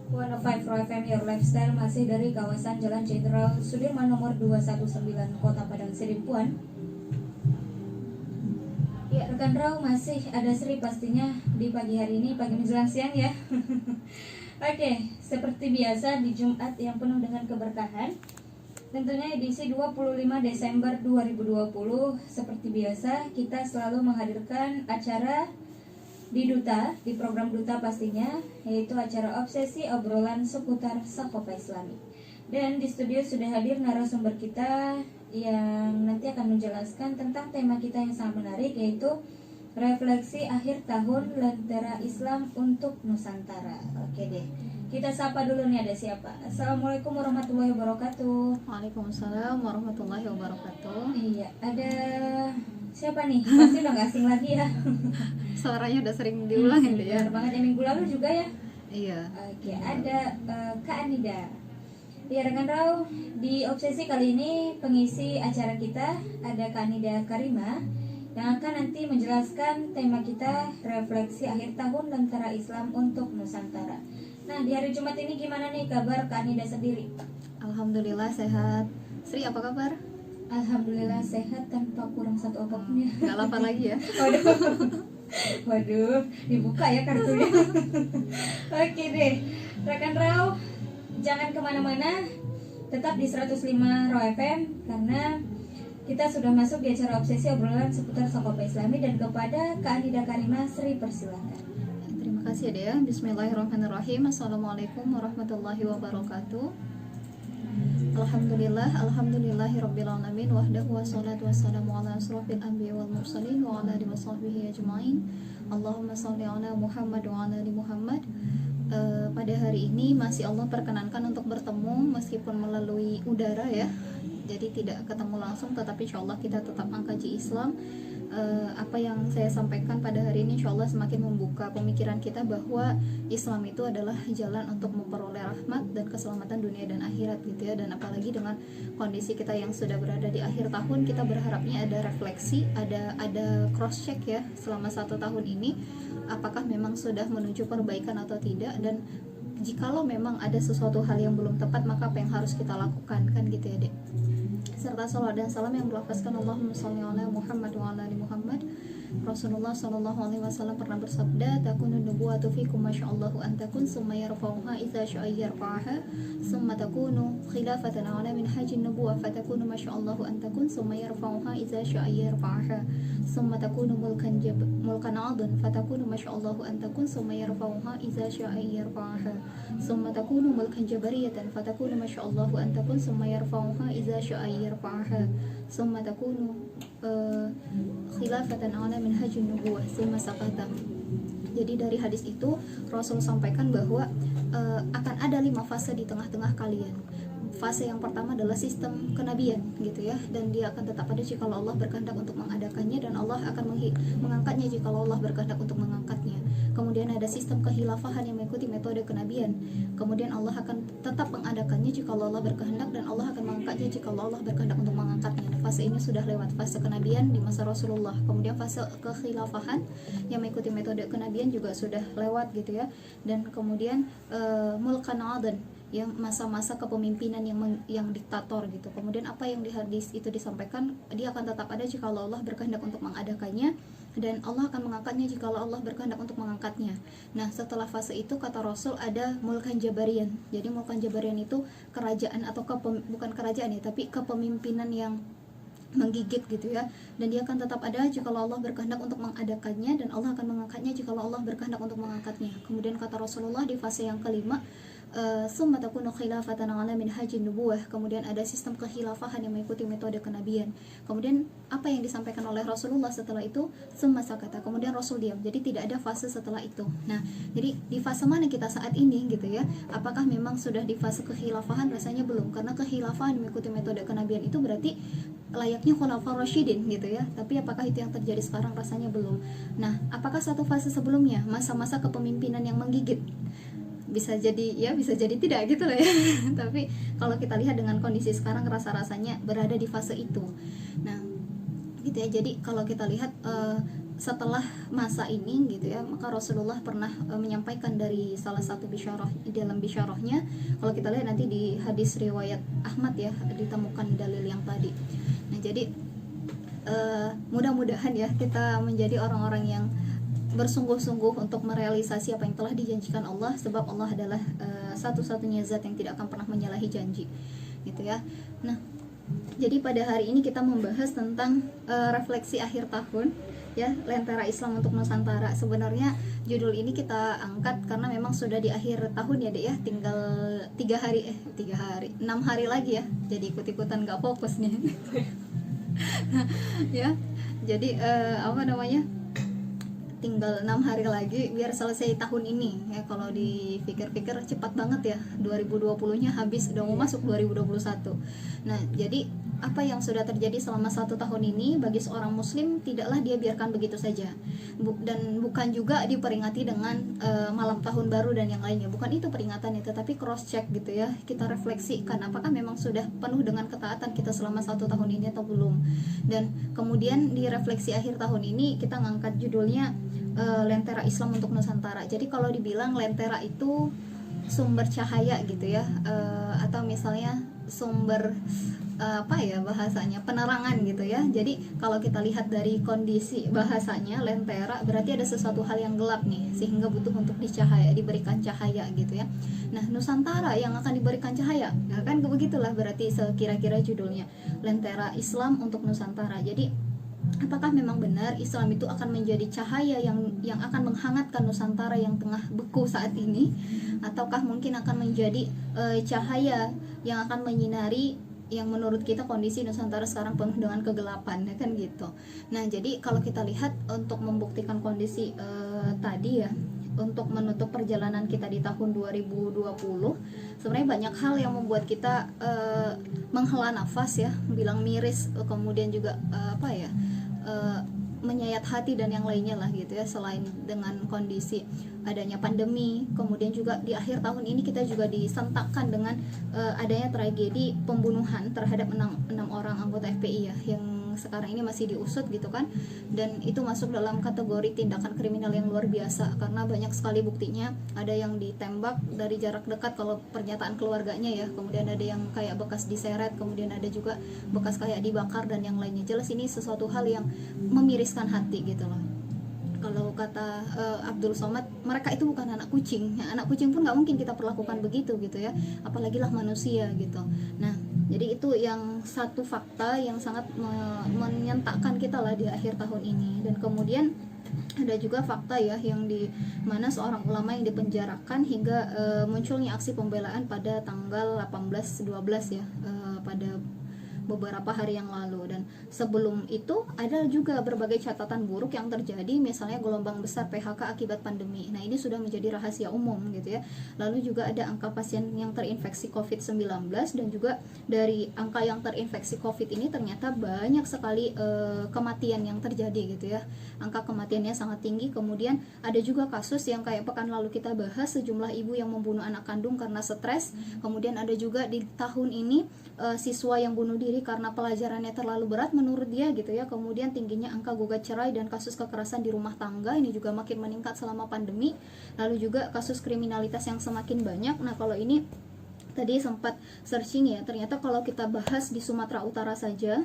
105 Pro FM Your Lifestyle, masih dari kawasan Jalan Jenderal Sudirman nomor 219 Kota Padang Sidimpuan. Ya rekan Rau, masih ada Sri pastinya di pagi hari ini, pagi menjelang siang ya. Oke, seperti biasa di Jumat yang penuh dengan keberkahan, tentunya edisi 25 Desember 2020. Seperti biasa kita selalu menghadirkan acara di Duta, di program Duta pastinya, yaitu acara obsesi obrolan seputar Sakopa Islami. Dan di studio sudah hadir narasumber kita yang nanti akan menjelaskan tentang tema kita yang sangat menarik, yaitu refleksi akhir tahun Lentera Islam untuk Nusantara. Oke deh, kita sapa dulu nih, ada siapa? Assalamualaikum warahmatullahi wabarakatuh. Waalaikumsalam warahmatullahi wabarakatuh. Iya, ada siapa nih? Pasti udah gak asing lagi ya. Suaranya udah sering diulang ya, Dek, ya. Benar banget, yang minggu lalu juga ya. Iya. Oke, ada Kak Anida. Ya rekan Rau, di obsesi kali ini pengisi acara kita ada Kak Anida Karima yang akan nanti menjelaskan tema kita refleksi akhir tahun Lentera Islam untuk Nusantara. Nah, di hari Jumat ini gimana nih kabar Kak Anida sendiri? Alhamdulillah sehat. Sri, apa kabar? Alhamdulillah sehat tanpa kurang satu apapun ya. Gak lapar lagi ya? Waduh, dibuka ya kartunya. Oke deh, rekan Rau, jangan kemana-mana, tetap di 105 Raw FM, karena kita sudah masuk di acara obsesi obrolan seputar Sakopa Islami. Dan kepada Kak Anida Karima, Sri persilahkan. Terima kasih ya, Dek. Bismillahirrahmanirrahim. Assalamualaikum warahmatullahi wabarakatuh. Alhamdulillahirabbil alamin wahdahu wassalatu wassalamu ala asrofil anbiya wal mursalin wa ala alihi washabbihi ajmain. Allahumma shalli ala Muhammad wa ala ali Muhammad. Pada hari ini masih Allah perkenankan untuk bertemu meskipun melalui udara ya. Jadi tidak ketemu langsung, tetapi insyaallah kita tetap mengkaji Islam. Apa yang saya sampaikan pada hari ini insyaallah semakin membuka pemikiran kita bahwa Islam itu adalah jalan untuk memperoleh rahmat dan keselamatan dunia dan akhirat gitu ya. Dan apalagi dengan kondisi kita yang sudah berada di akhir tahun, kita berharapnya ada refleksi, ada cross check ya selama 1 tahun ini, apakah memang sudah menuju perbaikan atau tidak, dan jikalau memang ada sesuatu hal yang belum tepat, maka apa yang harus kita lakukan, kan gitu ya, Dek. Serta salawat dan salam yang berlafazkan Allahumma sholli ala Muhammad wa ala ali Muhammad. Rasulullah sallallahu alaihi wasallam pernah bersabda, takunu nubuwatu fikum masyaallahu an takun summa yarfa'uha idza syaa yarfa'aha summa takunu khilafatan ala minhajin nubuwah fatakunu masyaallahu an takun summa yarfa'uha idza syaa yarfa'aha summa takunu mulkan 'adhan fatakunu masyaallahu an takun summa yarfa'uha idza syaa yarfa'aha summa takunu mulkan jabariyatan fatakunu masyaallahu an takun summa yarfa'uha idza syaa yarfa'aha summa takunu khilafatan ala minhajin nubuwah summa sakata. Jadi dari hadis itu Rasul sampaikan bahwa akan ada 5 fase di tengah-tengah kalian. Fase yang pertama adalah sistem kenabian gitu ya, dan dia akan tetap ada jika Allah berkehendak untuk mengadakannya, dan Allah akan mengangkatnya jika Allah berkehendak untuk mengangkatnya. Kemudian ada sistem kehilafahan yang mengikuti metode kenabian. Kemudian Allah akan tetap mengadakannya jika Allah berkehendak, dan Allah akan mengangkatnya jika Allah berkehendak untuk mengangkatnya. Nah, fase ini sudah lewat, fase kenabian di masa Rasulullah. Kemudian fase kehilafahan yang mengikuti metode kenabian juga sudah lewat gitu ya. Dan kemudian mulkan 'adhan, yang masa-masa kepemimpinan yang diktator gitu. Kemudian apa yang di hadis itu disampaikan, dia akan tetap ada jika Allah berkehendak untuk mengadakannya, dan Allah akan mengangkatnya jika Allah berkehendak untuk mengangkatnya. Nah, setelah fase itu kata Rasul ada mulkan jabarian. Jadi mulkan jabarian itu kerajaan atau bukan kerajaan ya, tapi kepemimpinan yang menggigit gitu ya, dan dia akan tetap ada jika Allah berkehendak untuk mengadakannya, dan Allah akan mengangkatnya jika Allah berkehendak untuk mengangkatnya. Kemudian kata Rasulullah di fase yang kelima, summa takunu khilafatan ala minhajin nubuwah, kemudian ada sistem kekhilafahan yang mengikuti metode kenabian. Kemudian apa yang disampaikan oleh Rasulullah setelah itu, summa sakata, kemudian Rasul diam. Jadi tidak ada fase setelah itu. Nah, jadi di fase mana kita saat ini gitu ya? Apakah memang sudah di fase kekhilafahan? Rasanya belum, karena kekhilafahan mengikuti metode kenabian itu berarti layaknya khulafaur rasyidin gitu ya. Tapi apakah itu yang terjadi sekarang? Rasanya belum. Nah, apakah satu fase sebelumnya, masa-masa kepemimpinan yang menggigit? Bisa jadi ya, bisa jadi tidak gitu loh ya. Tapi kalau kita lihat dengan kondisi sekarang, rasa-rasanya berada di fase itu. Nah, gitu ya. Jadi kalau kita lihat setelah masa ini gitu ya, maka Rasulullah pernah menyampaikan dari salah satu bisyarah, dalam bisyarahnya kalau kita lihat nanti di hadis riwayat Ahmad ya, ditemukan dalil yang tadi. Nah jadi mudah-mudahan ya kita menjadi orang-orang yang bersungguh-sungguh untuk merealisasi apa yang telah dijanjikan Allah, sebab Allah adalah satu-satunya zat yang tidak akan pernah menyalahi janji gitu ya. Nah jadi pada hari ini kita membahas tentang refleksi akhir tahun ya, Lentera Islam untuk Nusantara. Sebenarnya judul ini kita angkat karena memang sudah di akhir tahun ya Dek ya, tinggal 6 hari lagi ya, jadi ikut-ikutan gak fokus nih ya. Jadi tinggal 6 hari lagi biar selesai tahun ini ya. Kalau dipikir-pikir cepat banget ya, 2020-nya habis, udah mau masuk 2021. Nah jadi apa yang sudah terjadi selama 1 tahun ini bagi seorang muslim tidaklah dia biarkan begitu saja, dan bukan juga diperingati dengan malam tahun baru dan yang lainnya, bukan itu peringatannya, tetapi cross check gitu ya, kita refleksikan apakah memang sudah penuh dengan ketaatan kita selama 1 tahun ini atau belum. Dan kemudian di refleksi akhir tahun ini kita ngangkat judulnya Lentera Islam untuk Nusantara. Jadi kalau dibilang lentera itu sumber cahaya gitu ya, atau misalnya sumber bahasanya penerangan gitu ya. Jadi kalau kita lihat dari kondisi bahasanya lentera berarti ada sesuatu hal yang gelap nih, sehingga butuh untuk diberikan cahaya gitu ya. Nah Nusantara yang akan diberikan cahaya, nah, kan begitulah berarti sekira-kira judulnya, Lentera Islam untuk Nusantara. Jadi apakah memang benar Islam itu akan menjadi cahaya yang akan menghangatkan Nusantara yang tengah beku saat ini, ataukah mungkin akan menjadi cahaya yang akan menyinari yang menurut kita kondisi Nusantara sekarang penuh dengan kegelapan ya kan gitu. Nah jadi kalau kita lihat untuk membuktikan kondisi tadi ya, untuk menutup perjalanan kita di tahun 2020 sebenarnya banyak hal yang membuat kita menghela nafas ya, bilang miris, kemudian juga menyayat hati dan yang lainnya lah gitu ya. Selain dengan kondisi adanya pandemi, kemudian juga di akhir tahun ini kita juga disentakkan dengan adanya tragedi pembunuhan terhadap 6 orang anggota FPI ya, yang sekarang ini masih diusut gitu kan. Dan itu masuk dalam kategori tindakan kriminal yang luar biasa karena banyak sekali buktinya. Ada yang ditembak dari jarak dekat kalau pernyataan keluarganya ya, kemudian ada yang kayak bekas diseret, kemudian ada juga bekas kayak dibakar dan yang lainnya. Jelas ini sesuatu hal yang memiriskan hati gitu loh. Kalau kata Abdul Somad, mereka itu bukan anak kucing ya, anak kucing pun nggak mungkin kita perlakukan begitu gitu ya, apalagi lah manusia gitu. Nah jadi itu yang satu fakta yang sangat menyentakkan kita lah di akhir tahun ini. Dan kemudian ada juga fakta ya, yang di mana seorang ulama yang dipenjarakan hingga munculnya aksi pembelaan pada tanggal 18-12 ya, pada beberapa hari yang lalu. Dan sebelum itu ada juga berbagai catatan buruk yang terjadi, misalnya gelombang besar PHK akibat pandemi. Nah ini sudah menjadi rahasia umum gitu ya. Lalu juga ada angka pasien yang terinfeksi COVID-19, dan juga dari angka yang terinfeksi COVID ini ternyata banyak sekali kematian yang terjadi gitu ya. Angka kematiannya sangat tinggi. Kemudian ada juga kasus yang kayak pekan lalu kita bahas, sejumlah ibu yang membunuh anak kandung karena stres. Kemudian ada juga di tahun ini siswa yang bunuh diri karena pelajarannya terlalu berat menurut dia gitu ya. Kemudian tingginya angka gugat cerai dan kasus kekerasan di rumah tangga ini juga makin meningkat selama pandemi. Lalu juga kasus kriminalitas yang semakin banyak. Nah kalau ini tadi sempat searching ya, ternyata kalau kita bahas di Sumatera Utara saja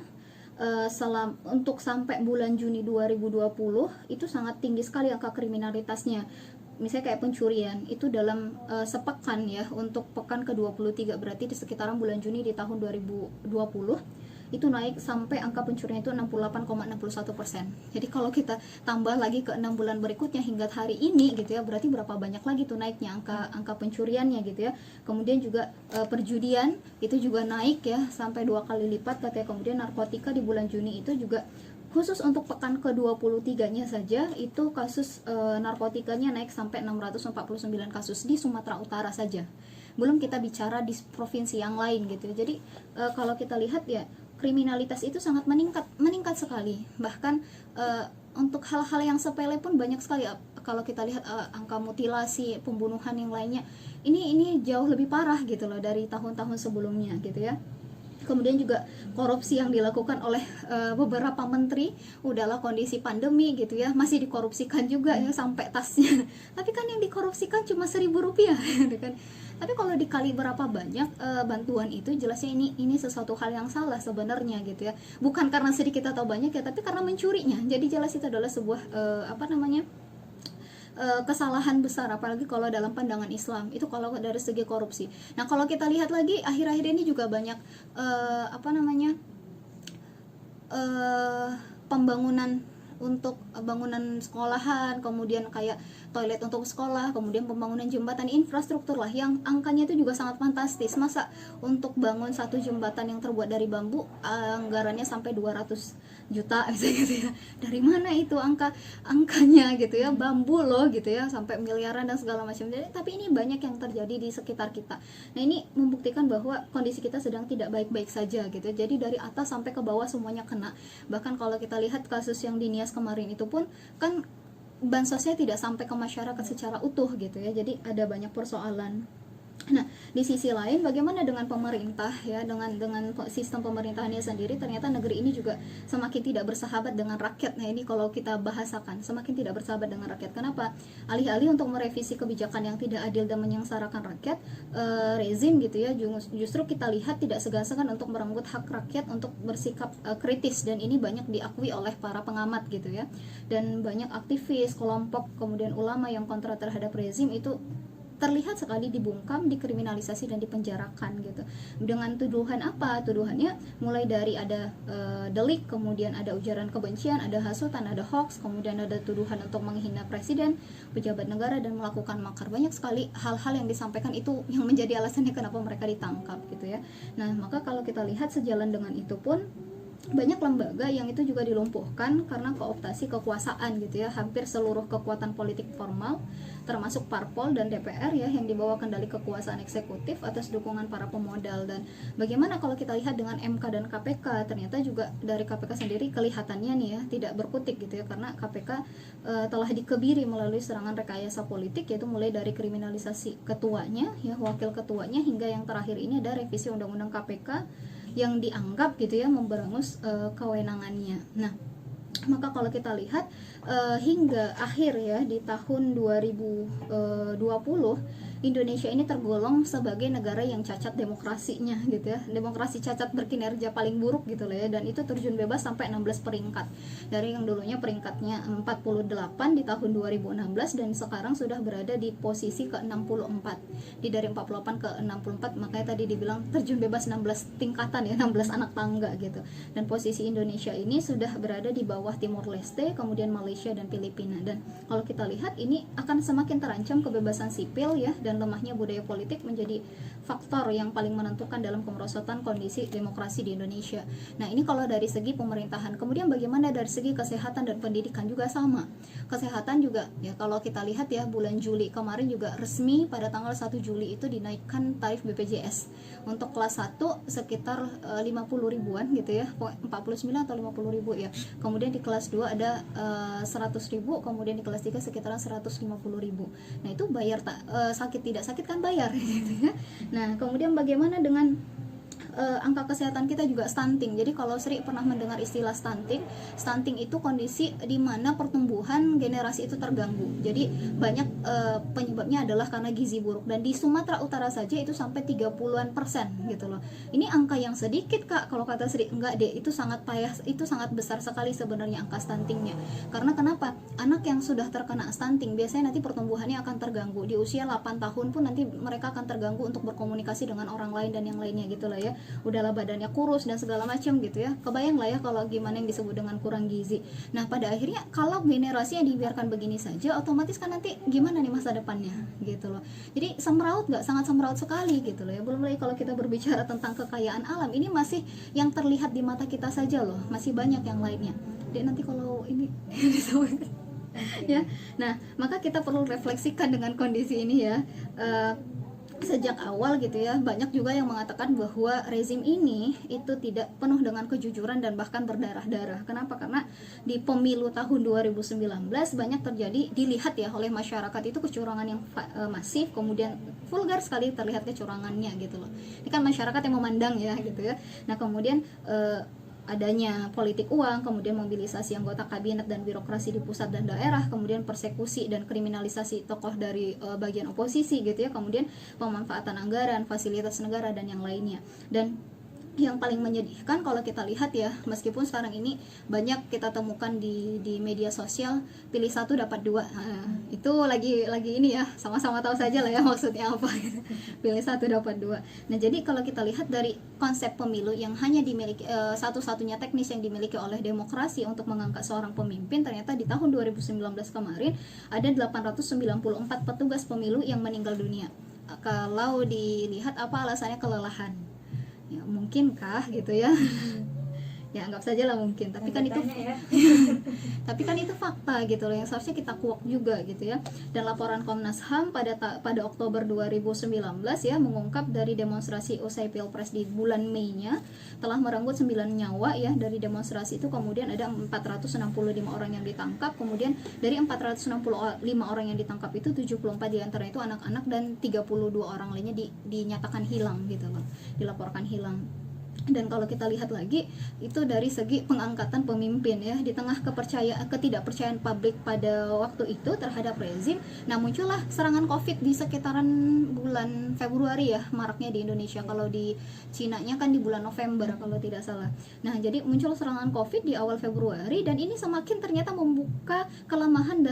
untuk sampai bulan Juni 2020 itu sangat tinggi sekali angka kriminalitasnya. Misalnya kayak pencurian itu dalam sepekan ya, untuk pekan ke-23 berarti di sekitaran bulan Juni di tahun 2020 itu naik sampai angka pencurian itu 68,61%. Jadi kalau kita tambah lagi ke 6 bulan berikutnya hingga hari ini gitu ya, berarti berapa banyak lagi tuh naiknya angka pencuriannya gitu ya. Kemudian juga perjudian itu juga naik ya sampai 2 kali lipat katanya. Kemudian narkotika di bulan Juni itu juga, khusus untuk pekan ke-23-nya saja itu kasus narkotikanya naik sampai 649 kasus di Sumatera Utara saja. Belum kita bicara di provinsi yang lain gitu. Jadi kalau kita lihat ya, kriminalitas itu sangat meningkat sekali. Bahkan untuk hal-hal yang sepele pun banyak sekali. Kalau kita lihat angka mutilasi, pembunuhan yang lainnya, ini jauh lebih parah gitu loh dari tahun-tahun sebelumnya gitu ya. Kemudian juga korupsi yang dilakukan oleh beberapa menteri, udahlah kondisi pandemi gitu ya, masih dikorupsikan juga ya sampai tasnya. Tapi kan yang dikorupsikan cuma 1.000 rupiah gitu kan. Tapi kalau dikali berapa banyak bantuan itu, jelasnya ini sesuatu hal yang salah sebenarnya gitu ya. Bukan karena sedikit atau banyak ya, tapi karena mencurinya. Jadi jelas itu adalah sebuah kesalahan besar, apalagi kalau dalam pandangan Islam itu kalau dari segi korupsi. Nah kalau kita lihat lagi akhir-akhir ini juga banyak pembangunan untuk bangunan sekolahan, kemudian kayak toilet untuk sekolah, kemudian pembangunan jembatan, infrastruktur lah yang angkanya itu juga sangat fantastis. Masa untuk bangun satu jembatan yang terbuat dari bambu anggarannya sampai 200 juta gitu ya. Dari mana itu angkanya gitu ya, bambu loh gitu ya, sampai miliaran dan segala macam. Jadi, tapi ini banyak yang terjadi di sekitar kita. Nah ini membuktikan bahwa kondisi kita sedang tidak baik-baik saja gitu. Jadi dari atas sampai ke bawah semuanya kena. Bahkan kalau kita lihat kasus yang di Nias kemarin itu pun kan bansosnya tidak sampai ke masyarakat secara utuh gitu ya. Jadi ada banyak persoalan. Nah, di sisi lain bagaimana dengan pemerintah ya, dengan sistem pemerintahannya sendiri, ternyata negeri ini juga semakin tidak bersahabat dengan rakyat. Nah, ini kalau kita bahasakan semakin tidak bersahabat dengan rakyat. Kenapa? Alih-alih untuk merevisi kebijakan yang tidak adil dan menyengsarakan rakyat, rezim gitu ya, justru kita lihat tidak segan-segan untuk merenggut hak rakyat untuk bersikap kritis, dan ini banyak diakui oleh para pengamat gitu ya. Dan banyak aktivis, kelompok, kemudian ulama yang kontra terhadap rezim itu terlihat sekali dibungkam, dikriminalisasi dan dipenjarakan gitu. Dengan tuduhan apa? Tuduhannya mulai dari ada delik, kemudian ada ujaran kebencian, ada hasutan, ada hoax, kemudian ada tuduhan untuk menghina presiden, pejabat negara dan melakukan makar. Banyak sekali hal-hal yang disampaikan itu yang menjadi alasannya kenapa mereka ditangkap gitu ya. Nah, maka kalau kita lihat sejalan dengan itu pun banyak lembaga yang itu juga dilumpuhkan karena kooptasi kekuasaan gitu ya. Hampir seluruh kekuatan politik formal termasuk parpol dan DPR ya yang dibawa kendali kekuasaan eksekutif atas dukungan para pemodal. Dan bagaimana kalau kita lihat dengan MK dan KPK, ternyata juga dari KPK sendiri kelihatannya nih ya tidak berkutik gitu ya, karena KPK telah dikebiri melalui serangan rekayasa politik, yaitu mulai dari kriminalisasi ketuanya ya, wakil ketuanya, hingga yang terakhir ini ada revisi undang-undang KPK yang dianggap gitu ya memberangus kewenangannya. Nah, maka kalau kita lihat hingga akhir ya di tahun 2020 Indonesia ini tergolong sebagai negara yang cacat demokrasinya gitu ya. Demokrasi cacat berkinerja paling buruk gitu loh ya, dan itu terjun bebas sampai 16 peringkat. Dari yang dulunya peringkatnya 48 di tahun 2016 dan sekarang sudah berada di posisi ke-64. Di dari 48 ke 64, makanya tadi dibilang terjun bebas 16 tingkatan ya, 16 anak tangga gitu. Dan posisi Indonesia ini sudah berada di bawah Timor Leste, kemudian Malaysia dan Filipina. Dan kalau kita lihat ini akan semakin terancam kebebasan sipil ya, dan lemahnya budaya politik menjadi faktor yang paling menentukan dalam kemerosotan kondisi demokrasi di Indonesia. Nah, ini kalau dari segi pemerintahan. Kemudian bagaimana dari segi kesehatan dan pendidikan juga sama. Kesehatan juga ya, kalau kita lihat ya, bulan Juli kemarin juga resmi pada tanggal 1 Juli itu dinaikkan tarif BPJS. Untuk kelas 1 sekitar 50 ribuan gitu ya, 49 atau 50 ribu ya. Kemudian di kelas 2 ada 100 ribu, kemudian di kelas 3 sekitaran 150 ribu. Nah, itu bayar sakit tidak sakit kan bayar gitu ya. Nah, kemudian bagaimana dengan angka kesehatan kita juga stunting. Jadi kalau Sri pernah mendengar istilah stunting, stunting itu kondisi di mana pertumbuhan generasi itu terganggu. Jadi banyak penyebabnya adalah karena gizi buruk, dan di Sumatera Utara saja itu sampai 30% gitu loh. Ini angka yang sedikit Kak, kalau kata Sri. Enggak deh, itu sangat payah, itu sangat besar sekali sebenarnya angka stuntingnya. Karena kenapa? Anak yang sudah terkena stunting biasanya nanti pertumbuhannya akan terganggu. Di usia 8 tahun pun nanti mereka akan terganggu untuk berkomunikasi dengan orang lain dan yang lainnya gitu lah ya. Udahlah badannya kurus dan segala macam gitu ya. Kebayang lah ya kalau gimana yang disebut dengan kurang gizi. Nah, pada akhirnya kalau generasi yang dibiarkan begini saja, otomatis kan nanti gimana nih masa depannya gitu loh. Jadi semeraut nggak? Sangat semeraut sekali gitu loh ya. Belum lagi kalau kita berbicara tentang kekayaan alam, ini masih yang terlihat di mata kita saja loh, masih banyak yang lainnya. Jadi nanti kalau ini ya. Nah, maka kita perlu refleksikan dengan kondisi ini ya. sejak awal gitu ya, banyak juga yang mengatakan bahwa rezim ini itu tidak penuh dengan kejujuran dan bahkan berdarah-darah. Kenapa? Karena di pemilu tahun 2019 banyak terjadi, dilihat ya oleh masyarakat itu kecurangan yang masif, kemudian vulgar sekali terlihat kecurangannya gitu loh. Ini kan masyarakat yang memandang ya gitu ya. Nah kemudian adanya politik uang, kemudian mobilisasi anggota kabinet dan birokrasi di pusat dan daerah, kemudian persekusi dan kriminalisasi tokoh dari bagian oposisi gitu ya, kemudian pemanfaatan anggaran, fasilitas negara dan yang lainnya. Dan yang paling menyedihkan kalau kita lihat ya, meskipun sekarang ini banyak kita temukan di media sosial, pilih satu dapat dua, itu lagi ini ya, sama-sama tahu saja lah ya maksudnya apa gitu. Pilih satu dapat dua. Nah jadi kalau kita lihat dari konsep pemilu yang hanya dimiliki satu-satunya teknis yang dimiliki oleh demokrasi untuk mengangkat seorang pemimpin, ternyata di tahun 2019 kemarin ada 894 petugas pemilu yang meninggal dunia. Kalau dilihat apa alasannya, kelelahan. Ya mungkinkah gitu ya, ya anggap saja lah mungkin, tapi kan itu ya. tapi kan itu fakta gitu loh, yang seharusnya kita kuak juga gitu ya. Dan laporan Komnas HAM pada Oktober 2019 ya mengungkap dari demonstrasi usai Pilpres di bulan Mei-nya telah merenggut 9 nyawa ya. Dari demonstrasi itu kemudian ada 465 orang yang ditangkap, kemudian dari 465 orang yang ditangkap itu 74 diantaranya itu anak-anak dan 32 orang lainnya dinyatakan hilang gitu loh, dilaporkan hilang. Dan kalau kita lihat lagi itu dari segi pengangkatan pemimpin ya, di tengah ketidakpercayaan publik pada waktu itu terhadap rezim, nah muncullah serangan Covid di sekitaran bulan Februari ya, maraknya di Indonesia. Kalau di Cina-nya kan di bulan November kalau tidak salah. Nah jadi muncul serangan Covid di awal Februari, dan ini semakin ternyata membuka kelemahan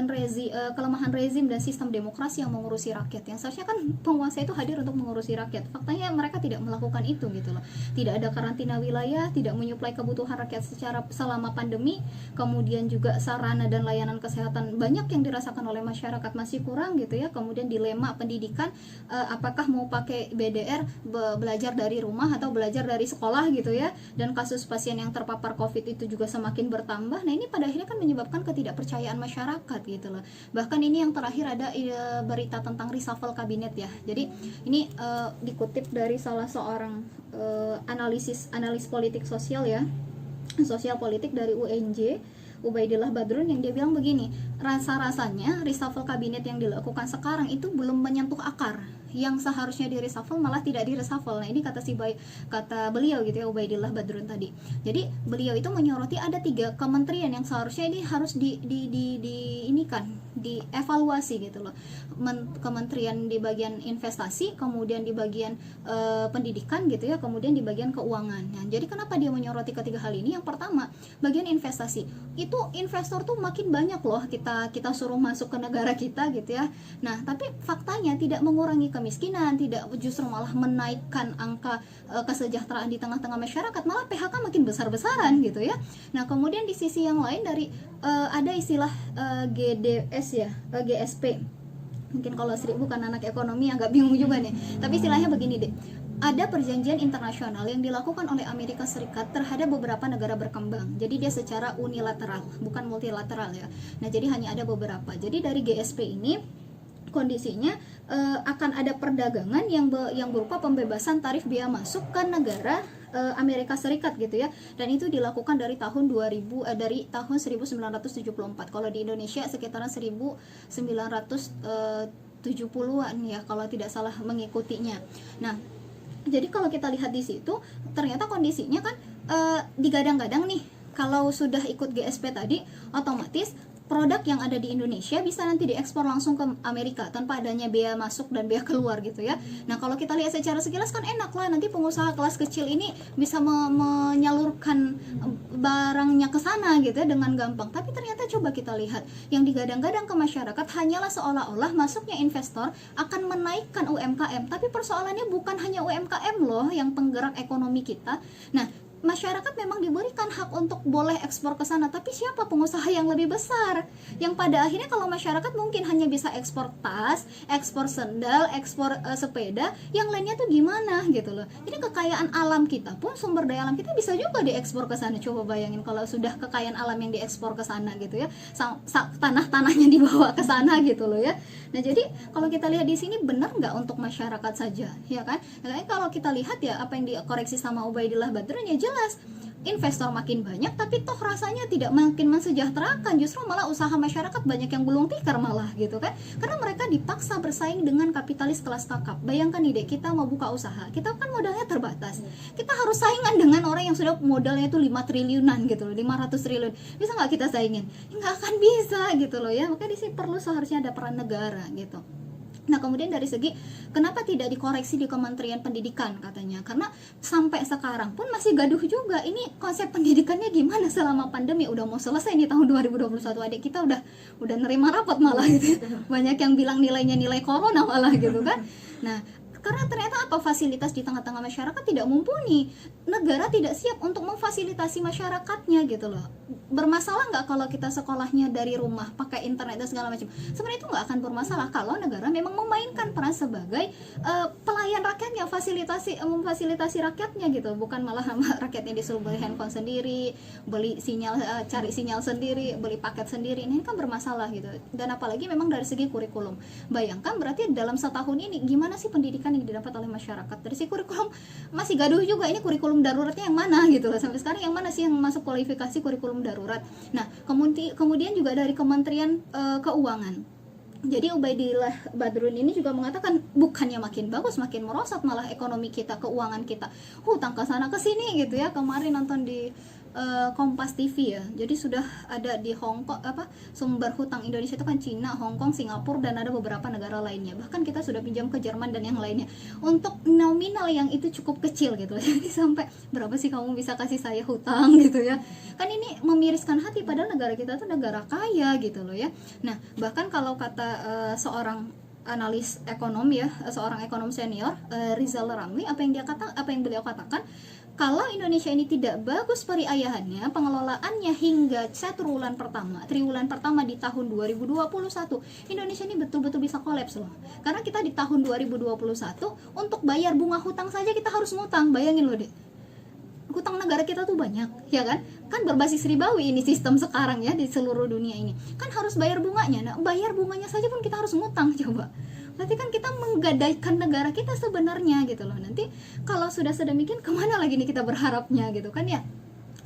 rezim dan sistem demokrasi yang mengurusi rakyat. Yang seharusnya kan penguasa itu hadir untuk mengurusi rakyat, faktanya mereka tidak melakukan itu gitu loh. Tidak ada karantina wilayah, tidak menyuplai kebutuhan rakyat secara selama pandemi, kemudian juga sarana dan layanan kesehatan banyak yang dirasakan oleh masyarakat masih kurang gitu ya. Kemudian dilema pendidikan, apakah mau pakai BDR, belajar dari rumah atau belajar dari sekolah gitu ya. Dan kasus pasien yang terpapar COVID itu juga semakin bertambah. Nah ini pada akhirnya kan menyebabkan ketidakpercayaan masyarakat gitu loh. Bahkan ini yang terakhir ada berita tentang reshuffle kabinet ya. Jadi ini dikutip dari salah seorang analis politik sosial ya, sosial politik dari UNJ, Ubaidillah Badrun, yang dia bilang begini, rasa-rasanya reshuffle kabinet yang dilakukan sekarang itu belum menyentuh akar, yang seharusnya di reshuffle malah tidak di reshuffle. Nah ini kata beliau gitu ya, Ubaidillah Badrun tadi. Jadi beliau itu menyoroti ada 3 kementerian yang seharusnya ini harus dievaluasi gitu loh. Kementerian di bagian investasi, kemudian di bagian pendidikan gitu ya, kemudian di bagian keuangan. Nah jadi kenapa dia menyoroti ketiga hal ini? Yang pertama, bagian investasi itu investor tuh makin banyak loh kita suruh masuk ke negara kita gitu ya. Nah tapi faktanya tidak mengurangi kemiskinan, tidak, justru malah menaikkan angka kesejahteraan di tengah-tengah masyarakat, malah PHK makin besar-besaran gitu ya. Nah kemudian di sisi yang lain dari ada istilah GDS ya, GSP. Mungkin kalau Sri bukan anak ekonomi agak bingung juga nih, tapi istilahnya begini deh. Ada perjanjian internasional yang dilakukan oleh Amerika Serikat terhadap beberapa negara berkembang. Jadi dia secara unilateral, bukan multilateral ya. Nah jadi hanya ada beberapa. Jadi dari GSP ini kondisinya akan ada perdagangan yang berupa pembebasan tarif biaya masuk ke negara Amerika Serikat gitu ya. Dan itu dilakukan dari tahun 1974. Kalau di Indonesia sekitaran 1970-an ya kalau tidak salah mengikutinya. Nah jadi kalau kita lihat di situ ternyata kondisinya kan digadang-gadang nih, kalau sudah ikut GSP tadi otomatis produk yang ada di Indonesia bisa nanti diekspor langsung ke Amerika tanpa adanya biaya masuk dan biaya keluar gitu ya. Nah kalau kita lihat secara sekilas kan enak lah, nanti pengusaha kelas kecil ini bisa menyalurkan barangnya ke sana gitu ya dengan gampang. Tapi ternyata coba kita lihat yang digadang-gadang ke masyarakat hanyalah seolah-olah masuknya investor akan menaikkan UMKM. Tapi persoalannya bukan hanya UMKM loh yang penggerak ekonomi kita. Nah masyarakat memang diberikan hak untuk boleh ekspor ke sana, tapi siapa pengusaha yang lebih besar? Yang pada akhirnya kalau masyarakat mungkin hanya bisa ekspor tas, ekspor sendal, ekspor sepeda, yang lainnya tuh gimana gitu loh. Jadi kekayaan alam kita pun, sumber daya alam kita bisa juga diekspor ke sana. Coba bayangin kalau sudah kekayaan alam yang diekspor ke sana gitu ya, tanah-tanahnya dibawa ke sana gitu loh ya. Nah jadi kalau kita lihat di sini, benar nggak untuk masyarakat saja, ya kan? Nah, kalau kita lihat ya apa yang dikoreksi sama Ubaidillah Badrun ya jelas, investor makin banyak tapi toh rasanya tidak makin mensejahterakan, justru malah usaha masyarakat banyak yang gulung tikar malah gitu kan, karena mereka dipaksa bersaing dengan kapitalis kelas kakap. Bayangkan nih dek, kita mau buka usaha, kita kan modalnya terbatas, kita harus saingan dengan orang yang sudah modalnya itu 5 triliunan gitu loh, 500 triliun, bisa nggak kita saingin? Nggak akan bisa gitu loh ya. Makanya di sini perlu seharusnya ada peran negara gitu. Nah kemudian dari segi kenapa tidak dikoreksi di Kementerian Pendidikan katanya, karena sampai sekarang pun masih gaduh juga, ini konsep pendidikannya gimana selama pandemi. Udah mau selesai nih tahun 2021, adik kita udah nerima rapot malah gitu ya. Banyak yang bilang nilainya nilai corona malah gitu kan. Nah karena ternyata apa, fasilitas di tengah-tengah masyarakat tidak mumpuni, negara tidak siap untuk memfasilitasi masyarakatnya gitu loh. Bermasalah nggak kalau kita sekolahnya dari rumah pakai internet dan segala macam? Sebenarnya itu nggak akan bermasalah kalau negara memang memainkan peran sebagai pelayan rakyatnya, memfasilitasi rakyatnya gitu, bukan malah rakyatnya disuruh beli handphone sendiri, beli sinyal, cari sinyal sendiri, beli paket sendiri. Ini kan bermasalah gitu. Dan apalagi memang dari segi kurikulum, bayangkan berarti dalam setahun ini gimana sih pendidikan yang didapat oleh masyarakat. Dari segi kurikulum masih gaduh juga, ini kurikulum daruratnya yang mana gitu loh, sampai sekarang yang mana sih yang masuk kualifikasi kurikulum darurat. Nah kemudian juga dari Kementerian Keuangan, jadi Ubaidillah Badrun ini juga mengatakan bukannya makin bagus, makin merosot malah ekonomi kita, keuangan kita, hutang ke sana ke sini gitu ya. Kemarin nonton di Kompas TV ya, jadi sudah ada di Hong Kong, sumber hutang Indonesia itu kan Cina, Hong Kong, Singapura, dan ada beberapa negara lainnya. Bahkan kita sudah pinjam ke Jerman dan yang lainnya untuk nominal yang itu cukup kecil gitu. Jadi sampai berapa sih kamu bisa kasih saya hutang gitu ya, kan ini memiriskan hati, padahal negara kita tuh negara kaya gitu loh ya. Nah bahkan kalau kata seorang analis ekonomi ya, seorang ekonom senior, Rizal Ramli, apa yang beliau katakan, kalau Indonesia ini tidak bagus periayahannya, pengelolaannya hingga triwulan pertama di tahun 2021, Indonesia ini betul-betul bisa kolaps loh. Karena kita di tahun 2021 untuk bayar bunga hutang saja kita harus ngutang. Bayangin loh deh, hutang negara kita tuh banyak, ya kan? Kan berbasis ribawi ini sistem sekarang ya di seluruh dunia ini. Kan harus bayar bunganya. Nah, bayar bunganya saja pun kita harus ngutang, coba. Berarti kan kita menggadaikan negara kita sebenarnya gitu loh. Nanti kalau sudah sedemikian, kemana lagi nih kita berharapnya gitu kan ya.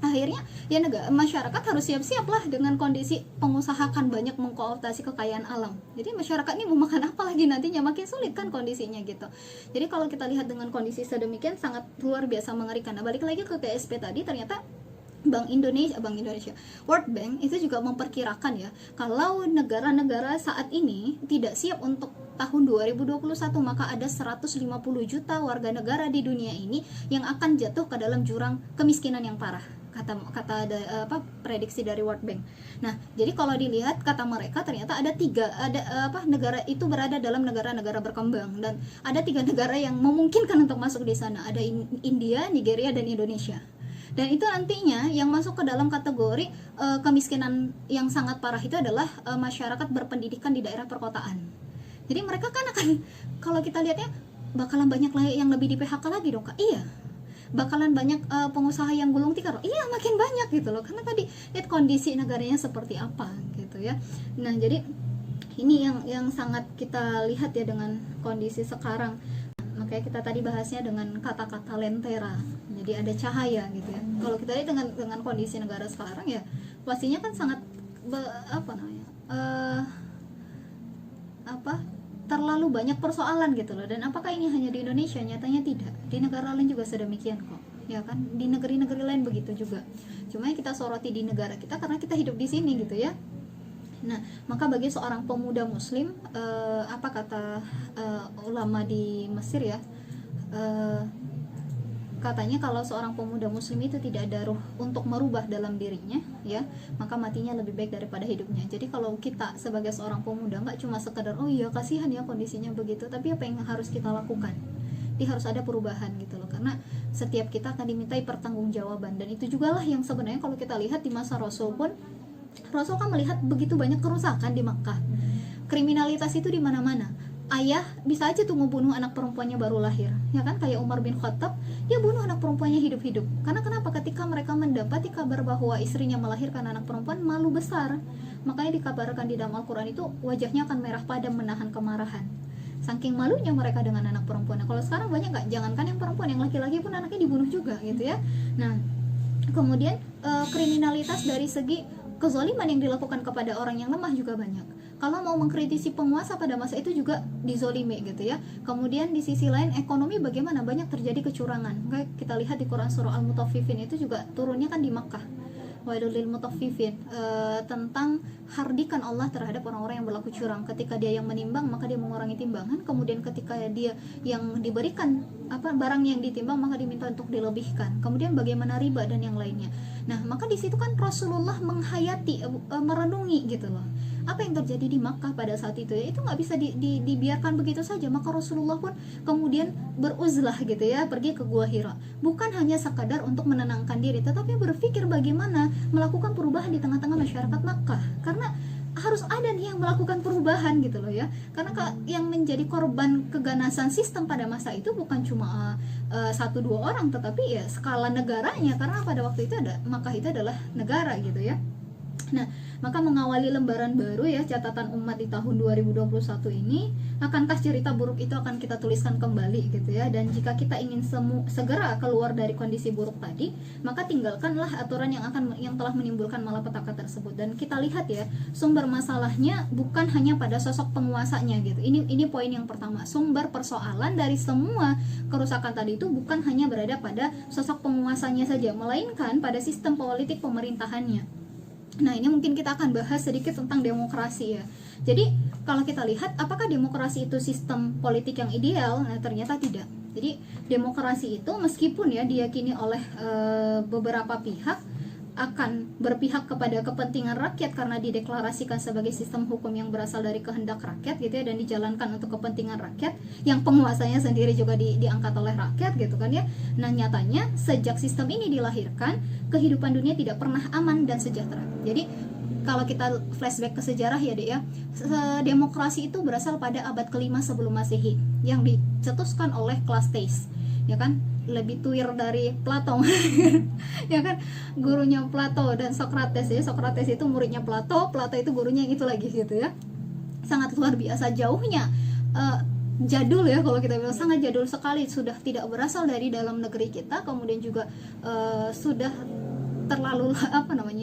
Akhirnya ya masyarakat harus siap-siap lah dengan kondisi pengusaha kan banyak mengkooptasi kekayaan alam. Jadi masyarakat ini mau makan apa lagi nantinya, makin sulit kan kondisinya gitu. Jadi kalau kita lihat dengan kondisi sedemikian sangat luar biasa mengerikan. Nah balik lagi ke PSP tadi, ternyata Bank Indonesia, World Bank itu juga memperkirakan ya, kalau negara-negara saat ini tidak siap untuk tahun 2021, maka ada 150 juta warga negara di dunia ini yang akan jatuh ke dalam jurang kemiskinan yang parah. Kata prediksi dari World Bank. Nah, jadi kalau dilihat kata mereka ternyata ada negara itu berada dalam negara-negara berkembang, dan ada 3 negara yang memungkinkan untuk masuk di sana. Ada India, Nigeria, dan Indonesia. Dan itu nantinya yang masuk ke dalam kategori kemiskinan yang sangat parah itu adalah masyarakat berpendidikan di daerah perkotaan. Jadi mereka kan akan, kalau kita lihatnya, bakalan banyak yang lebih di PHK lagi dong Kak. Iya, bakalan banyak pengusaha yang gulung tikar. Iya, makin banyak gitu loh, karena tadi lihat kondisi negaranya seperti apa gitu ya. Nah jadi ini yang sangat kita lihat ya dengan kondisi sekarang. Makanya kita tadi bahasnya dengan kata-kata lentera, jadi ada cahaya gitu ya. Kalau kita lihat dengan kondisi negara sekarang ya pastinya kan sangat terlalu banyak persoalan gitu loh. Dan apakah ini hanya di Indonesia? Nyatanya tidak, di negara lain juga sedemikian kok, ya kan, di negeri-negeri lain begitu juga. Cuma yang kita soroti di negara kita karena kita hidup di sini gitu ya. Nah, maka bagi seorang pemuda muslim, apa kata ulama di Mesir ya, katanya kalau seorang pemuda muslim itu tidak ada ruh untuk merubah dalam dirinya ya, maka matinya lebih baik daripada hidupnya. Jadi kalau kita sebagai seorang pemuda nggak cuma sekedar oh iya kasihan ya kondisinya begitu, tapi apa yang harus kita lakukan berarti harus ada perubahan gitu loh, karena setiap kita akan dimintai pertanggungjawaban. Dan itu juga lah yang sebenarnya kalau kita lihat di masa Rasul pun, Rasul kan melihat begitu banyak kerusakan di Makkah, kriminalitas itu di mana-mana. Ayah bisa aja tuh ngebunuh anak perempuannya baru lahir, ya kan, kayak Umar bin Khattab, dia bunuh anak perempuannya hidup-hidup. Karena kenapa? Ketika mereka mendapati kabar bahwa istrinya melahirkan anak perempuan, malu besar. Makanya dikabarkan di dalam Al-Quran itu wajahnya akan merah padam menahan kemarahan, saking malunya mereka dengan anak perempuan. Kalau sekarang banyak nggak, jangankan yang perempuan, yang laki-laki pun anaknya dibunuh juga gitu ya. Nah kemudian kriminalitas dari segi kezaliman yang dilakukan kepada orang yang lemah juga banyak. Kalau mau mengkritisi penguasa pada masa itu juga dizolimi gitu ya. Kemudian di sisi lain ekonomi bagaimana, banyak terjadi kecurangan. Kayak kita lihat di Quran surah Al-Mutaffifin itu juga turunnya kan di Makkah. Wailul lil mutaffifin, tentang hardikan Allah terhadap orang-orang yang berlaku curang. Ketika dia yang menimbang maka dia mengurangi timbangan, kemudian ketika dia yang diberikan barang yang ditimbang maka diminta untuk dilebihkan. Kemudian bagaimana riba dan yang lainnya. Nah maka di situ kan Rasulullah menghayati, merenungi gitu loh, apa yang terjadi di Makkah pada saat itu ya. Itu nggak bisa dibiarkan begitu saja. Maka Rasulullah pun kemudian beruzlah gitu ya, pergi ke Gua Hira, bukan hanya sekadar untuk menenangkan diri, tetapi berpikir bagaimana melakukan perubahan di tengah-tengah masyarakat Makkah. Karena harus ada nih yang melakukan perubahan gitu loh ya. Karena yang menjadi korban keganasan sistem pada masa itu bukan cuma 1-2 orang, tetapi ya skala negaranya. Karena pada waktu itu Makkah itu adalah negara gitu ya. Nah, maka mengawali lembaran baru ya, catatan umat di tahun 2021 ini, akankah cerita buruk itu akan kita tuliskan kembali gitu ya. Dan jika kita ingin segera keluar dari kondisi buruk tadi, maka tinggalkanlah aturan yang telah menimbulkan malapetaka tersebut. Dan kita lihat ya, sumber masalahnya bukan hanya pada sosok penguasanya gitu. Ini poin yang pertama. Sumber persoalan dari semua kerusakan tadi itu bukan hanya berada pada sosok penguasanya saja, melainkan pada sistem politik pemerintahannya. Nah ini mungkin kita akan bahas sedikit tentang demokrasi ya. Jadi kalau kita lihat apakah demokrasi itu sistem politik yang ideal? Nah ternyata tidak. Jadi demokrasi itu meskipun ya diyakini oleh beberapa pihak akan berpihak kepada kepentingan rakyat karena dideklarasikan sebagai sistem hukum yang berasal dari kehendak rakyat gitu ya, dan dijalankan untuk kepentingan rakyat yang penguasanya sendiri juga diangkat oleh rakyat gitu kan ya. Nah nyatanya sejak sistem ini dilahirkan, kehidupan dunia tidak pernah aman dan sejahtera. Jadi kalau kita flashback ke sejarah ya Dek ya, demokrasi itu berasal pada abad ke-5 sebelum Masehi yang dicetuskan oleh Klastes ya kan, lebih tuir dari Plato ya kan, gurunya Plato dan Socrates ya. Socrates itu muridnya Plato, Plato itu gurunya yang itu lagi gitu ya. Sangat luar biasa jauhnya, jadul ya kalau kita bilang, sangat jadul sekali, sudah tidak berasal dari dalam negeri kita. Kemudian juga sudah terlalu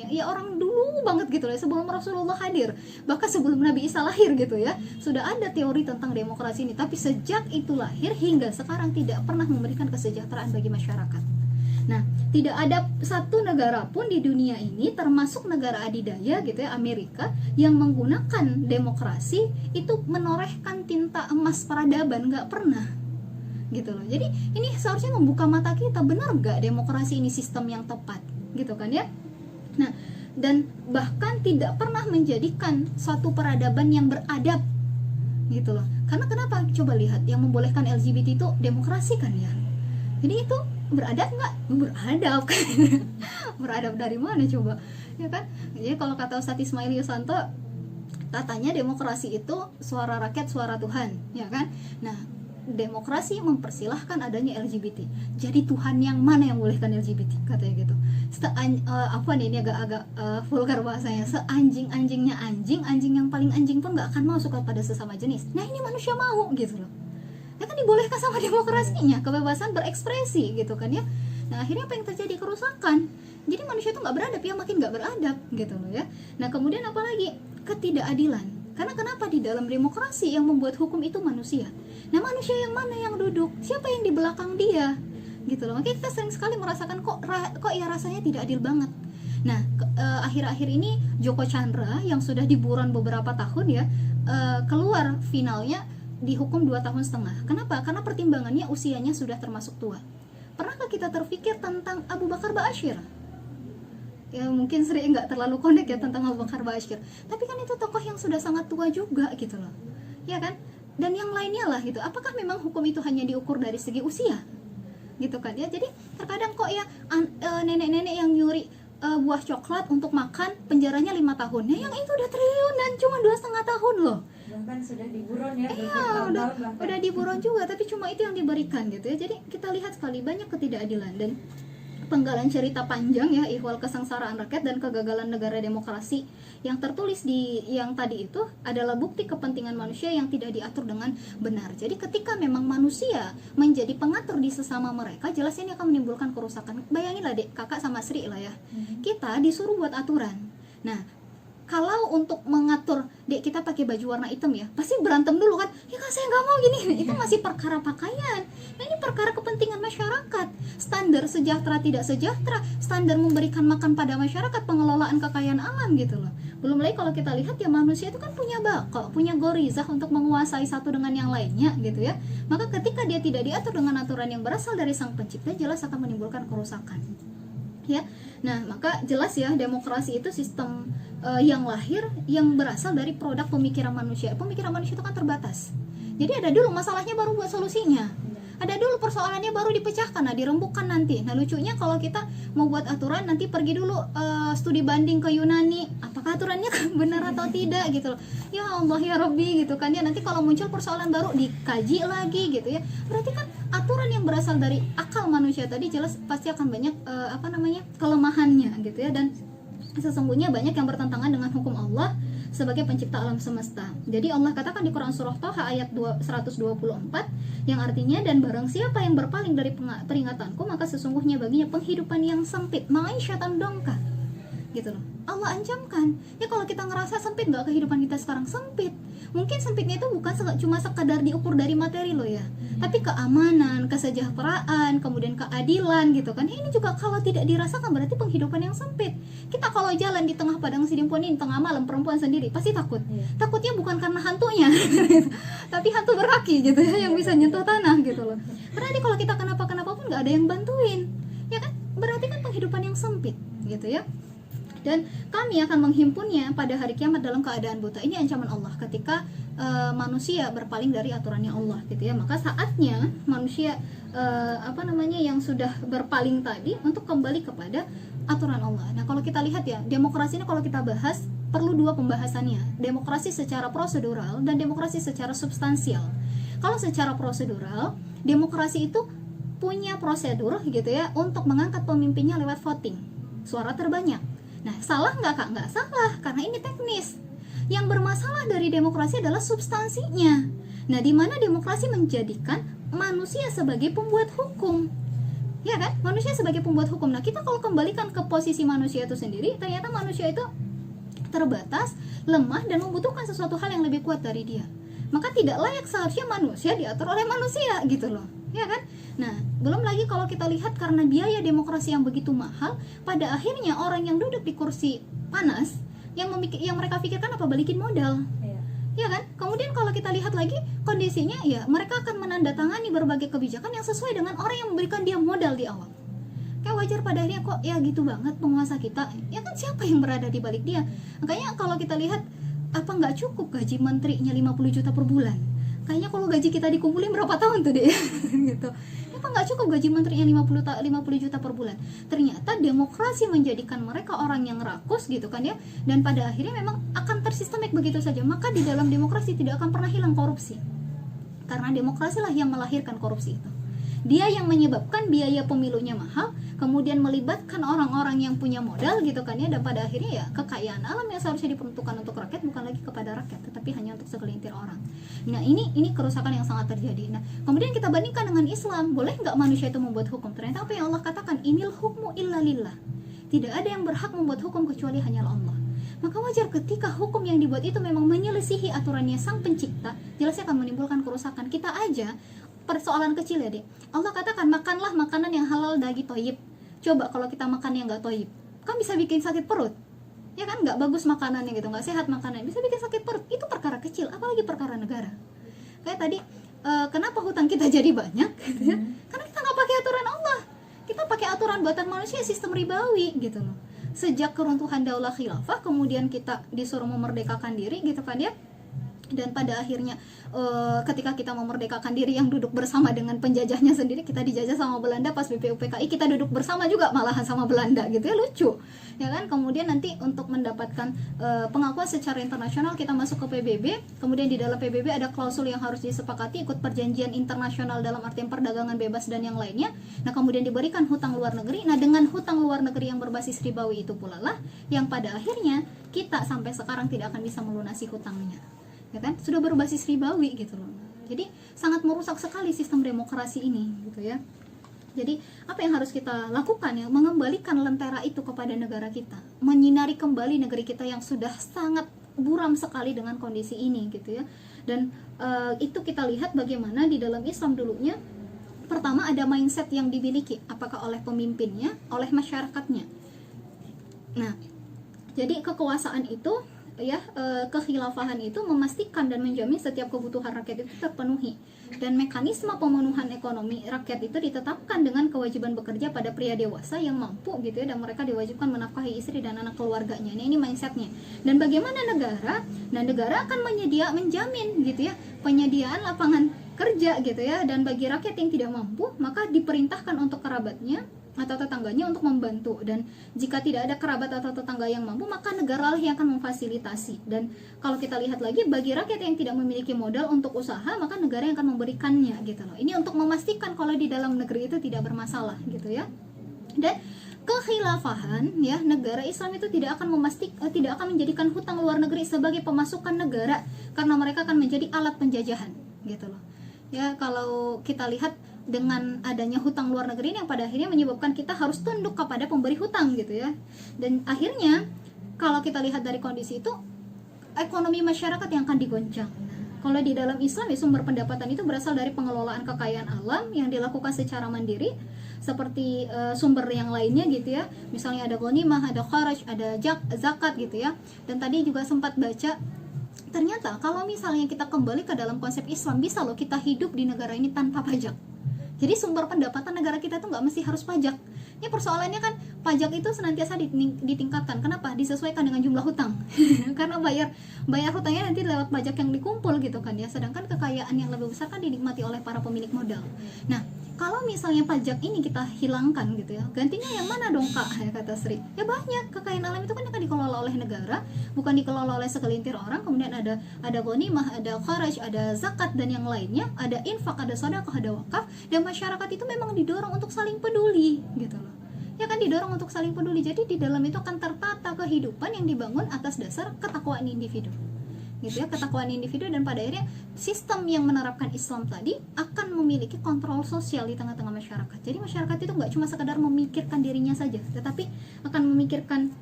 ya orang dulu banget gitu ya, sebelum Rasulullah hadir, bahkan sebelum Nabi Isa lahir gitu ya, sudah ada teori tentang demokrasi ini. Tapi sejak itu lahir hingga sekarang tidak pernah memberikan kesejahteraan bagi masyarakat. Nah, tidak ada satu negara pun di dunia ini, termasuk negara adidaya gitu ya, Amerika, yang menggunakan demokrasi itu menorehkan tinta emas peradaban, nggak pernah gitu loh. Jadi ini seharusnya membuka mata kita, benar nggak demokrasi ini sistem yang tepat gitu kan ya. Nah, dan bahkan tidak pernah menjadikan suatu peradaban yang beradab gitu loh. Karena kenapa? Coba lihat, yang membolehkan LGBT itu demokrasi kan ya. Jadi itu beradab nggak? Beradab kan. Beradab dari mana coba ya kan. Jadi kalau kata Ustadz Ismail Yusanto, katanya demokrasi itu suara rakyat, suara Tuhan ya kan. Nah demokrasi mempersilahkan adanya LGBT. Jadi Tuhan yang mana yang bolehkan LGBT katanya gitu. Ini agak vulgar bahasanya. Seanjing-anjingnya anjing yang paling anjing pun nggak akan mau suka pada sesama jenis. Nah ini manusia mau gitu loh. Ya kan dibolehkan sama demokrasinya, kebebasan berekspresi gitu kan ya. Nah akhirnya apa yang terjadi? Kerusakan. Jadi manusia itu nggak beradab ya, makin nggak beradab gitu loh ya. Nah kemudian apalagi ketidakadilan. Karena kenapa? Di dalam demokrasi yang membuat hukum itu manusia. Nah manusia yang mana yang duduk? Siapa yang di belakang dia? Gitu loh. Makanya kita sering sekali merasakan kok ya rasanya tidak adil banget. Nah akhir-akhir ini Joko Chandra yang sudah di buron beberapa tahun ya, keluar finalnya dihukum 2,5 tahun. Kenapa? Karena pertimbangannya usianya sudah termasuk tua. Pernahkah kita terpikir tentang Abu Bakar Ba'asyir? Ya mungkin sering nggak terlalu connect ya tentang Abu Bakar Ba'asyir, tapi kan itu tokoh yang sudah sangat tua juga gitu loh ya kan. dan yang lainnya lah gitu. Apakah memang hukum itu hanya diukur dari segi usia gitu kan ya? Jadi terkadang kok ya nenek-nenek yang nyuri buah coklat untuk makan penjaranya 5 tahun ya, yang itu udah triliunan cuma 2,5 tahun loh. Bahkan sudah diburon ya, Iya, udah bahkan. diburon juga, tapi cuma itu yang diberikan gitu ya. Jadi kita lihat sekali banyak ketidakadilan dan penggalan cerita panjang ya, ihwal kesengsaraan rakyat dan kegagalan negara demokrasi yang tertulis di yang tadi itu adalah bukti kepentingan manusia yang tidak diatur dengan benar. Jadi ketika memang manusia menjadi pengatur di sesama mereka, jelas ini akan menimbulkan kerusakan. Bayanginlah dek, kakak sama Sri lah ya, kita disuruh buat aturan. Nah, kalau untuk mengatur, dek kita pakai baju warna hitam ya, pasti berantem dulu kan, ya kan saya nggak mau gini. Itu masih perkara pakaian. Nah ini perkara kepentingan masyarakat, standar sejahtera tidak sejahtera, standar memberikan makan pada masyarakat, pengelolaan kekayaan alam gitu loh. Belum lagi kalau kita lihat ya, manusia itu kan punya bakal, punya gorizah untuk menguasai satu dengan yang lainnya gitu ya. Maka ketika dia tidak diatur dengan aturan yang berasal dari sang pencipta, jelas akan menimbulkan kerusakan ya. Nah maka jelas ya, demokrasi itu sistem yang lahir, yang berasal dari produk pemikiran manusia. Pemikiran manusia itu kan terbatas. Jadi ada dulu masalahnya baru buat solusinya. Ada dulu persoalannya baru dipecahkan, nah dirembukan nanti. Nah lucunya kalau kita mau buat aturan, nanti pergi dulu studi banding ke Yunani, apakah aturannya benar atau tidak gitu loh. Ya Allah ya Rabbi gitu kan ya. Nanti kalau muncul persoalan baru dikaji lagi gitu ya. Berarti kan aturan yang berasal dari akal manusia tadi jelas pasti akan banyak kelemahannya gitu ya. Dan sesungguhnya banyak yang bertentangan dengan hukum Allah sebagai pencipta alam semesta. Jadi Allah katakan di Quran surah Thaha ayat 124 yang artinya, dan barang siapa yang berpaling dari peringatanku maka sesungguhnya baginya penghidupan yang sempit, ma'isyatan dongka gitu loh. Allah ancamkan ya, kalau kita ngerasa sempit, nggak kehidupan kita sekarang sempit, mungkin sempitnya itu bukan cuma sekadar diukur dari materi loh ya, tapi keamanan, kesejahteraan, kemudian keadilan gitu kan. Ini juga kalau tidak dirasakan berarti penghidupan yang sempit. Kita kalau jalan di tengah padang Sidimpun ini tengah malam, perempuan sendiri pasti takut. Takutnya bukan karena hantunya tapi hantu berkaki gitu ya, yang bisa nyentuh tanah gitu loh. Berarti kalau kita kenapa-kenapa pun nggak ada yang bantuin ya kan, berarti kan penghidupan yang sempit gitu ya. Dan kami akan menghimpunnya pada hari kiamat dalam keadaan buta. Ini ancaman Allah ketika manusia berpaling dari aturannya Allah gitu ya. Maka saatnya manusia yang sudah berpaling tadi untuk kembali kepada aturan Allah. Nah kalau kita lihat ya, demokrasi ini kalau kita bahas perlu dua pembahasannya, demokrasi secara prosedural dan demokrasi secara substansial. Kalau secara prosedural, demokrasi itu punya prosedur gitu ya untuk mengangkat pemimpinnya lewat voting, suara terbanyak. Nah, salah nggak kak? Nggak salah, karena ini teknis. Yang bermasalah dari demokrasi adalah substansinya. Nah, di mana demokrasi menjadikan manusia sebagai pembuat hukum, ya kan? Manusia sebagai pembuat hukum. Nah, kita kalau kembalikan ke posisi manusia itu sendiri, ternyata manusia itu terbatas, lemah, dan membutuhkan sesuatu hal yang lebih kuat dari dia. Maka tidak layak seharusnya manusia diatur oleh manusia gitu loh, ya kan? Nah, belum lagi kalau kita lihat karena biaya demokrasi yang begitu mahal, pada akhirnya orang yang duduk di kursi panas yang mereka pikirkan apa, balikin modal. Ya kan? Kemudian kalau kita lihat lagi kondisinya ya, mereka akan menandatangani berbagai kebijakan yang sesuai dengan orang yang memberikan dia modal di awal. Kayak wajar pada akhirnya kok ya gitu banget penguasa kita. Ya kan, siapa yang berada di balik dia? Makanya kalau kita lihat, apa nggak cukup gaji menterinya 50 juta per bulan? Kayaknya kalau gaji kita dikumpulin berapa tahun tuh deh gitu. Apa nggak cukup gaji menterinya 50 juta per bulan? Ternyata demokrasi menjadikan mereka orang yang rakus gitu kan ya. Dan pada akhirnya memang akan tersistemik begitu saja. Maka di dalam demokrasi tidak akan pernah hilang korupsi, karena demokrasilah yang melahirkan korupsi itu. Dia yang menyebabkan biaya pemilunya mahal, kemudian melibatkan orang-orang yang punya modal gitu kan ya, dan pada akhirnya ya kekayaan alam yang seharusnya diperuntukkan untuk rakyat bukan lagi kepada rakyat, tetapi hanya untuk segelintir orang. Nah ini kerusakan yang sangat terjadi. Nah kemudian kita bandingkan dengan Islam, boleh nggak manusia itu membuat hukum? Ternyata apa yang Allah katakan, inil hukmu illa lillah, tidak ada yang berhak membuat hukum kecuali hanyalah Allah. Maka wajar ketika hukum yang dibuat itu memang menyelisihi aturannya sang pencipta, jelasnya akan menimbulkan kerusakan. Kita aja persoalan kecil ya dek, Allah katakan makanlah makanan yang halal daging toyib. Coba kalau kita makan yang nggak toyib, kan bisa bikin sakit perut, ya kan? Nggak bagus makanannya gitu, nggak sehat makanannya, bisa bikin sakit perut. Itu perkara kecil, apalagi perkara negara. Kayak tadi, kenapa hutang kita jadi banyak gitu ya? Karena kita nggak pakai aturan Allah, kita pakai aturan buatan manusia, sistem ribawi gitu loh. Sejak keruntuhan daulah khilafah, kemudian kita disuruh memerdekakan diri gitu kan ya, dan pada akhirnya ketika kita memerdekakan diri yang duduk bersama dengan penjajahnya sendiri, kita dijajah sama Belanda, pas BPUPKI kita duduk bersama juga malahan sama Belanda gitu ya, lucu ya kan. Kemudian nanti untuk mendapatkan pengakuan secara internasional kita masuk ke PBB, kemudian di dalam PBB ada klausul yang harus disepakati, ikut perjanjian internasional dalam artian perdagangan bebas dan yang lainnya. Nah kemudian diberikan hutang luar negeri. Nah dengan hutang luar negeri yang berbasis ribawi itu pula lah yang pada akhirnya kita sampai sekarang tidak akan bisa melunasi hutangnya, ya kan, sudah berbasis ribawi gitu loh. Jadi sangat merusak sekali sistem demokrasi ini gitu ya. Jadi apa yang harus kita lakukan ya, mengembalikan lentera itu kepada negara kita, menyinari kembali negeri kita yang sudah sangat buram sekali dengan kondisi ini gitu ya. Dan itu kita lihat bagaimana di dalam Islam dulunya, pertama ada mindset yang dimiliki, apakah oleh pemimpinnya, oleh masyarakatnya. Nah jadi kekuasaan itu ya, kekhilafahan itu memastikan dan menjamin setiap kebutuhan rakyat itu terpenuhi, dan mekanisme pemenuhan ekonomi rakyat itu ditetapkan dengan kewajiban bekerja pada pria dewasa yang mampu gitu ya, dan mereka diwajibkan menafkahi istri dan anak keluarganya. Ini mindsetnya. Dan bagaimana negara? Nah negara akan menjamin gitu ya penyediaan lapangan kerja gitu ya, dan bagi rakyat yang tidak mampu maka diperintahkan untuk kerabatnya atau tetangganya untuk membantu, dan jika tidak ada kerabat atau tetangga yang mampu maka negara lah yang akan memfasilitasi. Dan kalau kita lihat lagi, bagi rakyat yang tidak memiliki modal untuk usaha maka negara yang akan memberikannya gitu loh. Ini untuk memastikan kalau di dalam negeri itu tidak bermasalah gitu ya. Dan kekhilafahan ya, negara Islam itu tidak akan tidak akan menjadikan hutang luar negeri sebagai pemasukan negara, karena mereka akan menjadi alat penjajahan gitu loh. Ya kalau kita lihat dengan adanya hutang luar negeri ini yang pada akhirnya menyebabkan kita harus tunduk kepada pemberi hutang gitu ya. Dan akhirnya kalau kita lihat dari kondisi itu, ekonomi masyarakat yang akan digoncang. Kalau di dalam Islam ya, sumber pendapatan itu berasal dari pengelolaan kekayaan alam yang dilakukan secara mandiri, seperti sumber yang lainnya gitu ya. Misalnya ada ghanimah, ada kharaj, ada zakat gitu ya. Dan tadi juga sempat baca, ternyata kalau misalnya kita kembali ke dalam konsep Islam, bisa loh kita hidup di negara ini tanpa pajak. Jadi sumber pendapatan negara kita itu nggak mesti harus pajak. Ini persoalannya kan, pajak itu senantiasa ditingkatkan. Kenapa? Disesuaikan dengan jumlah hutang. Karena bayar hutangnya nanti lewat pajak yang dikumpul gitu kan ya. Sedangkan kekayaan yang lebih besar kan dinikmati oleh para pemilik modal. Nah, kalau misalnya pajak ini kita hilangkan gitu ya, gantinya yang mana dong Kak? Ya kata Sri. Ya banyak, kekayaan alam itu kan akan dikelola oleh negara, bukan dikelola oleh segelintir orang. Kemudian ada ghanimah, ada kharaj, ada zakat dan yang lainnya, ada infak, ada sedekah, ada wakaf, dan masyarakat itu memang didorong untuk saling peduli gitu loh. Ya kan, didorong untuk saling peduli. Jadi di dalam itu akan tertata kehidupan yang dibangun atas dasar ketakwaan individu. Gitu ya, ketakwaan individu, dan pada akhirnya sistem yang menerapkan Islam tadi akan memiliki kontrol sosial di tengah-tengah masyarakat. Jadi masyarakat itu nggak cuma sekedar memikirkan dirinya saja, tetapi akan memikirkan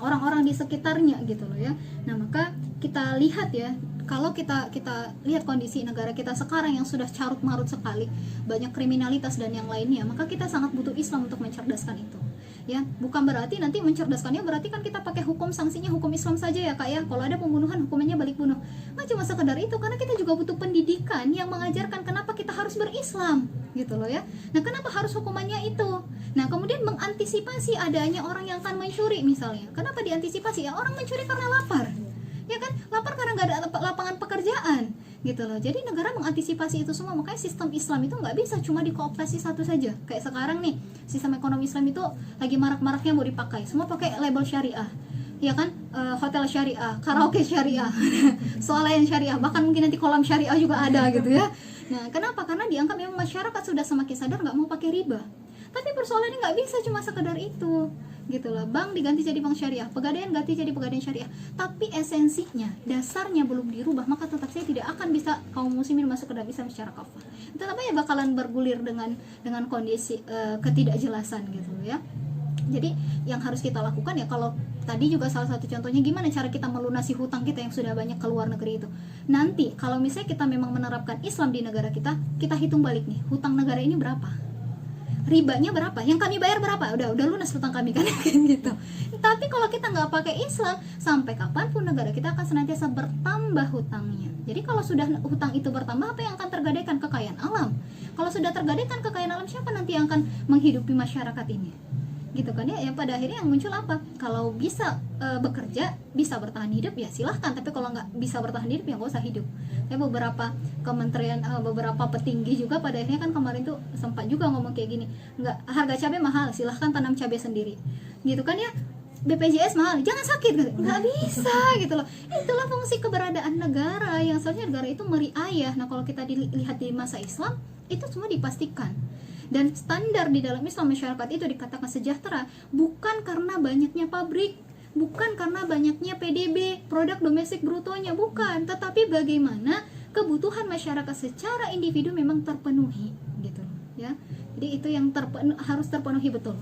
orang-orang di sekitarnya gitu loh ya. Nah maka kita lihat ya, kalau kita lihat kondisi negara kita sekarang yang sudah carut marut sekali, banyak kriminalitas dan yang lainnya, maka kita sangat butuh Islam untuk mencerdaskan itu. Ya, bukan berarti nanti mencerdaskannya berarti kan kita pakai hukum sanksinya hukum Islam saja ya Kak ya. Kalau ada pembunuhan hukumannya balik bunuh. Nggak cuma sekedar itu, karena kita juga butuh pendidikan yang mengajarkan kenapa kita harus berislam gitu loh ya. Nah kenapa harus hukumannya itu? Nah kemudian mengantisipasi adanya orang yang akan mencuri misalnya. Kenapa diantisipasi? Ya orang mencuri karena lapar, ya kan, lapar karena nggak ada lapangan pekerjaan gitu loh. Jadi negara mengantisipasi itu semua. Makanya sistem Islam itu nggak bisa cuma dikooptasi satu saja. Kayak sekarang nih, sistem ekonomi Islam itu lagi marak-maraknya mau dipakai, semua pakai label syariah, ya kan, hotel syariah, karaoke syariah, swalayan syariah, bahkan mungkin nanti kolam syariah juga ada gitu ya. Nah kenapa? Karena dianggap memang masyarakat sudah semakin sadar nggak mau pakai riba. Tapi persoalannya nggak bisa cuma sekedar itu gitu loh. Bank diganti jadi bank syariah, pegadaian ganti jadi pegadaian syariah, tapi esensinya, dasarnya belum dirubah, maka tetap saya tidak akan bisa kaum muslimin masuk ke dalam Islam secara kafah. Tetap ya bakalan bergulir dengan kondisi ketidakjelasan gitu loh ya. Jadi yang harus kita lakukan ya, kalau tadi juga salah satu contohnya gimana cara kita melunasi hutang kita yang sudah banyak ke luar negeri itu. Nanti kalau misalnya kita memang menerapkan Islam di negara kita hitung balik nih, hutang negara ini berapa, ribanya berapa, yang kami bayar berapa, udah lunas hutang kami kan gitu. Tapi kalau kita nggak pakai Islam, sampai kapanpun negara kita akan senantiasa bertambah hutangnya. Jadi kalau sudah hutang itu bertambah, apa yang akan tergadaikan? Kekayaan alam. Kalau sudah tergadaikan kekayaan alam, siapa nanti yang akan menghidupi masyarakat ini? gitu kan ya. Yang pada akhirnya yang muncul apa, kalau bisa bekerja, bisa bertahan hidup ya silahkan, tapi kalau nggak bisa bertahan hidup ya nggak usah hidup. Ya beberapa kementerian, beberapa petinggi juga pada akhirnya kan kemarin tuh sempat juga ngomong kayak gini, nggak, harga cabai mahal, silahkan tanam cabai sendiri, gitu kan ya. BPJS mahal, jangan sakit, nggak bisa gitu loh. Itulah fungsi keberadaan negara, yang seharusnya negara itu meriayah. Nah kalau kita dilihat di masa Islam, itu semua dipastikan. Dan standar di dalam Islam, masyarakat itu dikatakan sejahtera bukan karena banyaknya pabrik, bukan karena banyaknya PDB, produk domestik brutonya, bukan, tetapi bagaimana kebutuhan masyarakat secara individu memang terpenuhi gitu ya. Jadi itu yang harus terpenuhi betul.